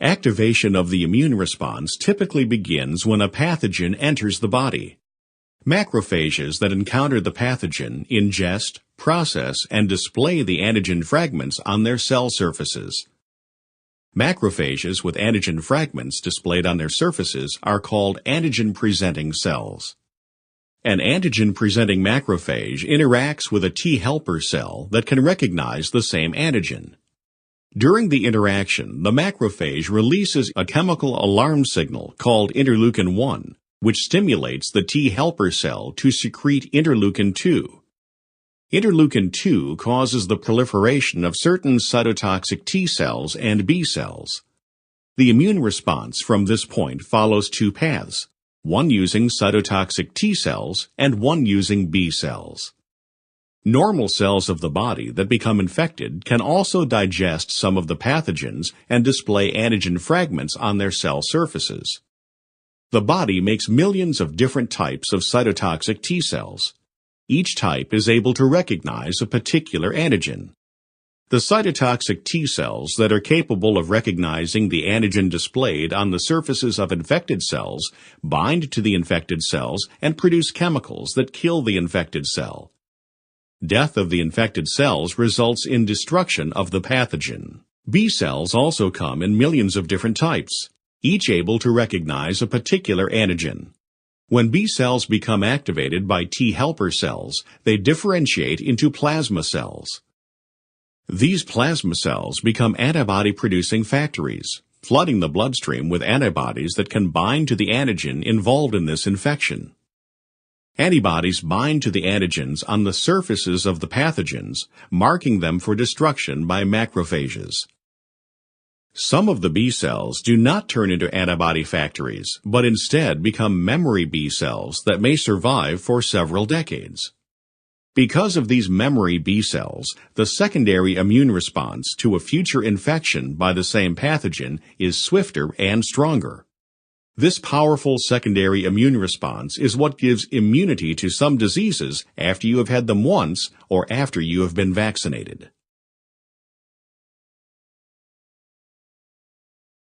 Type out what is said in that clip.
Activation of the immune response typically begins when a pathogen enters the body. Macrophages that encounter the pathogen ingest, process, and display the antigen fragments on their cell surfaces. Macrophages with antigen fragments displayed on their surfaces are called antigen-presenting cells. An antigen-presenting macrophage interacts with a T helper cell that can recognize the same antigen. During the interaction, the macrophage releases a chemical alarm signal called interleukin-1, which stimulates the T helper cell to secrete interleukin-2. Interleukin-2 causes the proliferation of certain cytotoxic T cells and B cells. The immune response from this point follows two paths, one using cytotoxic T cells and one using B cells. Normal cells of the body that become infected can also digest some of the pathogens and display antigen fragments on their cell surfaces. The body makes millions of different types of cytotoxic T cells. Each type is able to recognize a particular antigen. The cytotoxic T cells that are capable of recognizing the antigen displayed on the surfaces of infected cells bind to the infected cells and produce chemicals that kill the infected cell. Death of the infected cells results in destruction of the pathogen. B cells also come in millions of different types, each able to recognize a particular antigen. When B cells become activated by T helper cells, they differentiate into plasma cells. These plasma cells become antibody-producing factories, flooding the bloodstream with antibodies that can bind to the antigen involved in this infection. Antibodies bind to the antigens on the surfaces of the pathogens, marking them for destruction by macrophages. Some of the B cells do not turn into antibody factories, but instead become memory B cells that may survive for several decades. Because of these memory B cells, the secondary immune response to a future infection by the same pathogen is swifter and stronger. This powerful secondary immune response is what gives immunity to some diseases after you have had them once or after you have been vaccinated.